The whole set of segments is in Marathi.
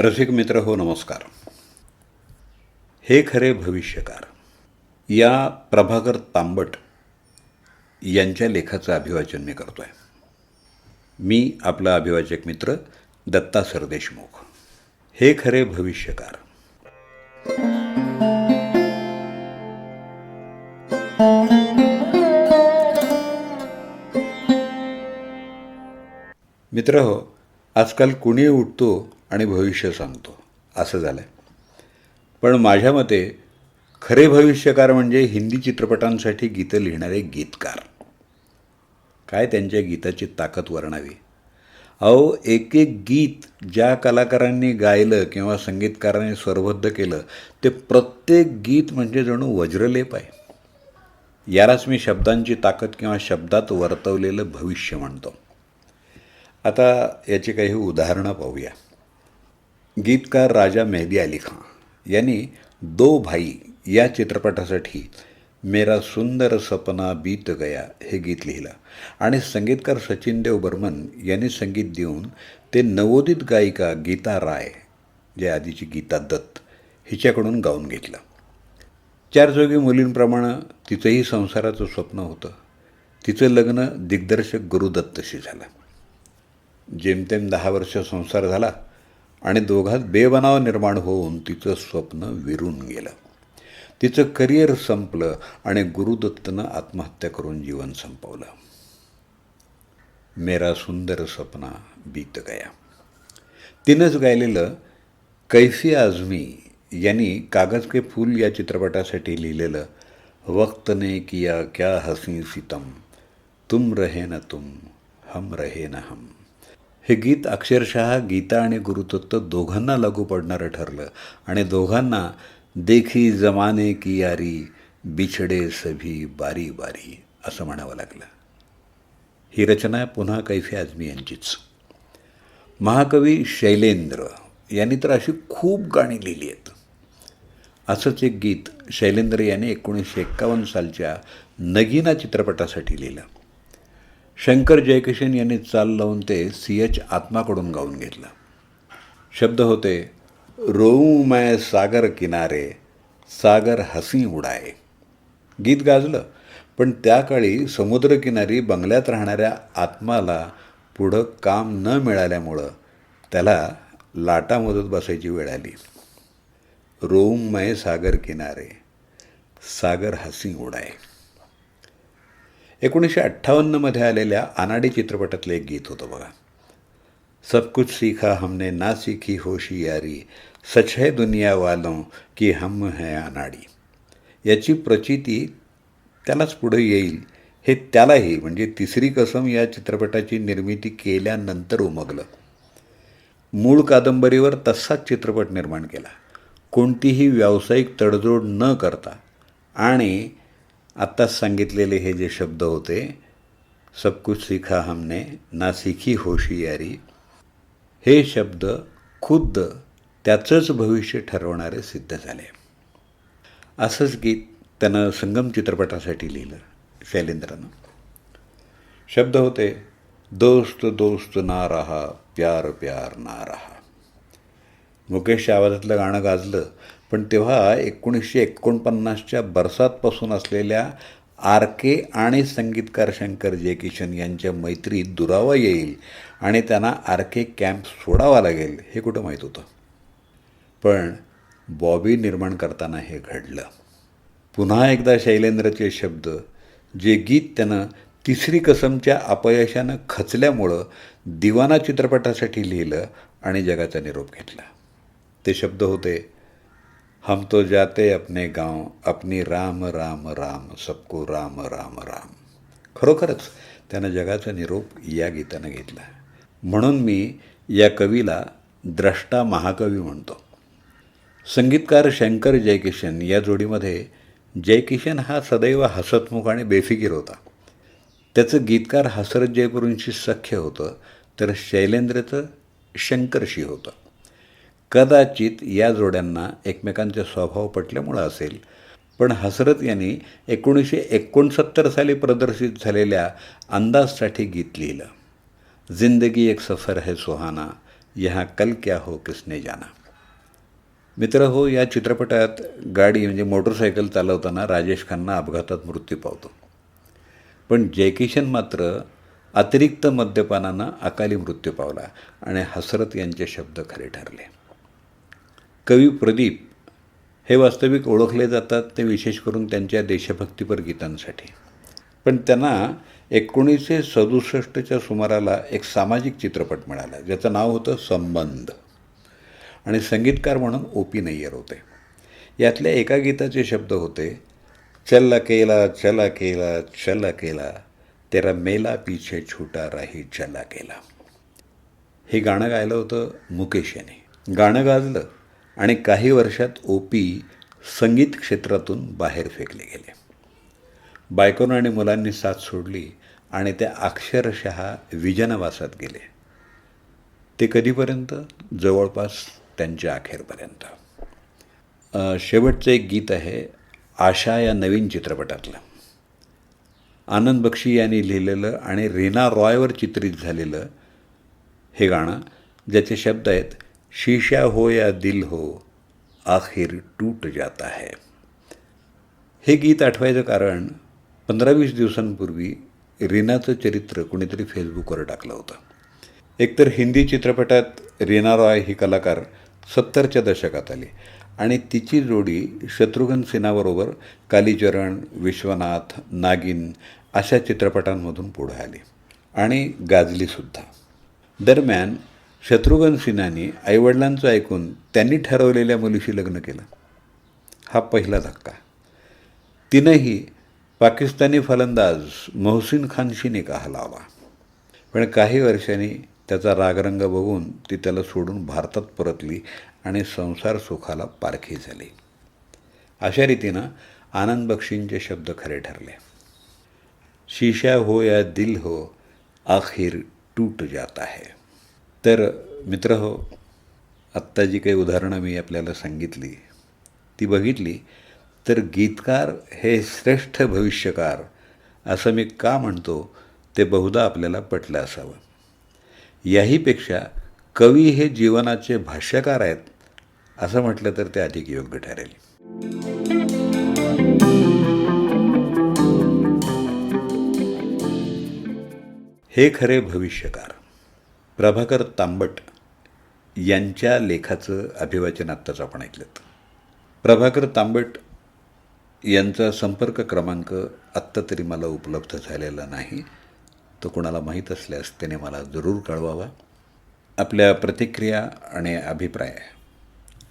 रसिक मित्र हो, नमस्कार. हे खरे भविष्यकार या प्रभाकर तांबट यांच्या लेखाचं अभिवाचन मी करतो आहे. मी आपला अभिवाचक मित्र दत्ता सरदेशमुख. हे खरे भविष्यकार. मित्र हो, आजकाल कुणी उठतो आणि भविष्य सांगतो असं झालं आहे. पण माझ्या मते खरे भविष्यकार म्हणजे हिंदी चित्रपटांसाठी गीतं लिहिणारे गीतकार. काय त्यांच्या गीताची ताकद वर्णावी. अहो, एक एक गीत ज्या कलाकारांनी गायलं किंवा संगीतकारांनी स्वरबद्ध केलं ते प्रत्येक गीत म्हणजे जणू वज्रलेप आहे. यालाच मी शब्दांची ताकद किंवा शब्दात वर्तवलेलं भविष्य म्हणतो. आता याची काही उदाहरणं पाहूया. गीतकार राजा मेहदी अली खां यांनी दो भाई या चित्रपटासाठी मेरा सुंदर सपना बीत गया हे गीत लिहिलं आणि संगीतकार सचिन देव बर्मन यांनी संगीत देऊन ते नवोदित गायिका गीता राय, जे आधीची गीता दत्त, हिच्याकडून गाऊन घेतलं. चारजोगी मुलींप्रमाणे तिचंही संसाराचं स्वप्न होतं. तिचं लग्न दिग्दर्शक गुरुदत्तशी झालं. जेमतेम 10 वर्ष संसार झाला आणि दोघात बेबनाव निर्माण होऊन तिचं स्वप्न विरून गेलं. तिचं करिअर संपलं आणि गुरुदत्तनं आत्महत्या करून जीवन संपवलं. मेरा सुंदर सपना बीत गया. तिनंच गायलेलं कैफी आझमी यांनी कागज के फूल या चित्रपटासाठी लिहिलेलं वक्त ने किया क्या हसी सितम, तुम रहे न तुम, हम रहे न हम, हे गीत अक्षरशः गीता आणि गुरुदत्त दोघांना लागू पडणारं ठरलं आणि दोघांना देखी जमाने की यारी बिछडे सभी बारी बारी असं म्हणावं लागलं. ही रचना पुन्हा कैफी आझमी यांचीच. महाकवी शैलेंद्र यांनी तर अशी खूप गाणी लिहिली आहेत. असंच एक गीत शैलेंद्र यांनी 1951 सालच्या नगीना चित्रपटासाठी लिहिलं. शंकर जयकिशन यांनी चाल लावून ते CH आत्माकडून गाऊन घेतलं. शब्द होते रोऊं मैं सागर किनारे, सागर हसी उडाए. गीत गाजलं, पण त्या काळी समुद्रकिनारी बंगल्यात राहणाऱ्या आत्माला पुढं काम न मिळाल्यामुळं त्याला लाटा मोजत बसायची वेळ आली. रोऊं मैं सागर किनारे, सागर हसी उडाए. 1958 आलेल्या अनाडी चित्रपटातलं एक गीत होतं बघा. सब कुछ सीखा हमने ना सीखी होशियारी, सच है दुनिया वालों की हम हैं अनाडी. याची प्रचिती त्यालाच पुढे येईल हे त्यालाही म्हणजे तिसरी कसम या चित्रपटाची निर्मिती केल्यानंतर उमगलं. मूळ कादंबरीवर तसाच चित्रपट निर्माण केला, कोणतीही व्यावसायिक तडजोड न करता. आणि आत्ताच सांगितलेले हे जे शब्द होते, सब कुछ सीखा हमने ना सीखी होशियारी, हे शब्द खुद्द त्याचंच भविष्य ठरवणारे सिद्ध झाले. असंच गीत त्यानं संगम चित्रपटासाठी लिहिलं शैलेंद्रनं. शब्द होते दोस्त दोस्त ना रहा, प्यार प्यार ना रहा. मुकेशच्या आवाजातलं गाणं गाजलं, पण तेव्हा 1949च्या बरसातपासून असलेल्या RK आणि संगीतकार शंकर जयकिशन यांच्या मैत्रीत दुरावा येईल आणि त्यांना RK कॅम्प सोडावा लागेल हे कुठं माहीत होतं. पण बॉबी निर्माण करताना हे घडलं. पुन्हा एकदा शैलेंद्रचे शब्द, जे गीत त्यानं तिसरी कसमच्या अपयशानं खचल्यामुळं दिवाना चित्रपटासाठी लिहिलं आणि जगाचा निरोप घेतला. ते शब्द होते हम तो जाते अपने गांव, अपनी राम राम राम, सबको राम राम राम. खरोखरच त्यानं जगाचा निरोप या गीतानं घेतला. म्हणून मी या कवीला द्रष्टा महाकवी म्हणतो. संगीतकार शंकर जयकिशन या जोडीमध्ये जयकिशन हा सदैव हसतमुख आणि बेफिकीर होता. त्याचं गीतकार हसरत जयपुरींशी सख्य होतं, तर शैलेंद्रचं शंकरशी होतं. कदाचित या जोड्यांना एकमेकांचे स्वभाव पटल्यामुळं असेल, पण हसरत यांनी 1969 साली प्रदर्शित झालेल्या अंदाजसाठी गीत लिहिलं. जिंदगी एक सफर है सुहाना, यहाँ कल क्या हो किसने जाना. मित्र हो, या चित्रपटात गाडी म्हणजे मोटरसायकल चालवताना राजेश खन्ना अपघातात मृत्यू पावतो. पण जयकिशन मात्र अतिरिक्त मद्यपानानं अकाली मृत्यू पावला आणि हसरत यांचे शब्द खरे ठरले. कवी प्रदीप हे वास्तविक ओळखले जातात ते विशेष करून त्यांच्या देशभक्तीपर गीतांसाठी. पण त्यांना 1967च्या सुमाराला एक सामाजिक चित्रपट मिळाला ज्याचं नाव होतं संबंध आणि संगीतकार म्हणून O.P. नय्यर होते. यातल्या एका गीताचे शब्द होते, चल अकेला चल अकेला चल अकेला तेरा मेला पीछे छूटा राही चल अकेला. हे गाणं गायलं होतं मुकेश यांनी. गाणं गाजलं आणि काही वर्षात O.P. संगीत क्षेत्रातून बाहेर फेकले गेले. बायकोनं आणि मुलांनी साथ सोडली आणि ते अक्षरशः विजनवासात गेले. ते कधीपर्यंत? जवळपास त्यांच्या अखेरपर्यंत. शेवटचं एक गीत आहे आशा या नवीन चित्रपटातलं. आनंद बक्षी यांनी लिहिलेलं आणि रीना रॉयवर चित्रित झालेलं हे गाणं, ज्याचे शब्द आहेत, शीशा हो या दिल हो आखिर टूट जाता है. हे गीत आठवायचं कारण 15-20 दिवसांपूर्वी रीनाचं चरित्र कुणीतरी फेसबुकवर टाकलं होतं. एकतर हिंदी चित्रपटात रीना रॉय ही कलाकार 70च्या दशकात आली आणि तिची जोडी शत्रुघ्न सिन्हाबरोबर कालीचरण, विश्वनाथ, नागिन अशा चित्रपटांमधून पुढे आली आणि गाजलीसुद्धा. दरम्यान शत्रुघ्न सिन्हानी आईवडिलांचं ऐकून त्यांनी ठरवलेल्या मुलीशी लग्न केलं. हा पहिला धक्का. तिनंही पाकिस्तानी फलंदाज मोहसिन खानशी निकाह लावला. पण काही वर्षांनी त्याचा रागरंग बघून ती त्याला सोडून भारतात परतली आणि संसार सुखाला पारखी झाली. अशा रीतीनं आनंद बक्षींचे शब्द खरे ठरले. शीशा हो या दिल हो आखिर टूट जाता है. तर मित्र हो, आत्ता जी काही उदाहरणं मी आपल्याला सांगितली ती बघितली तर गीतकार हे श्रेष्ठ भविष्यकार असं मी का म्हणतो ते बहुधा आपल्याला पटलं असावं. याहीपेक्षा कवी हे जीवनाचे भाष्यकार आहेत असं म्हटलं तर ते अधिक योग्य ठरेल. हे खरे भविष्यकार. प्रभाकर तांबट यांच्या लेखाचं अभिवाचन आत्ताच आपण ऐकलं. प्रभाकर तांबट यांचा संपर्क क्रमांक आत्ता तरी मला उपलब्ध झालेला नाही. तो कोणाला माहीत असल्यास त्याने मला जरूर कळवावा. आपल्या प्रतिक्रिया आणि अभिप्राय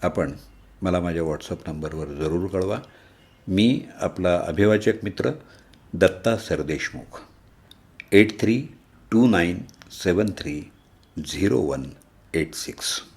आपण मला माझ्या व्हॉट्सअप नंबरवर जरूर कळवा. मी आपला अभिवाचक मित्र दत्ता सरदेशमुख. 8329730186.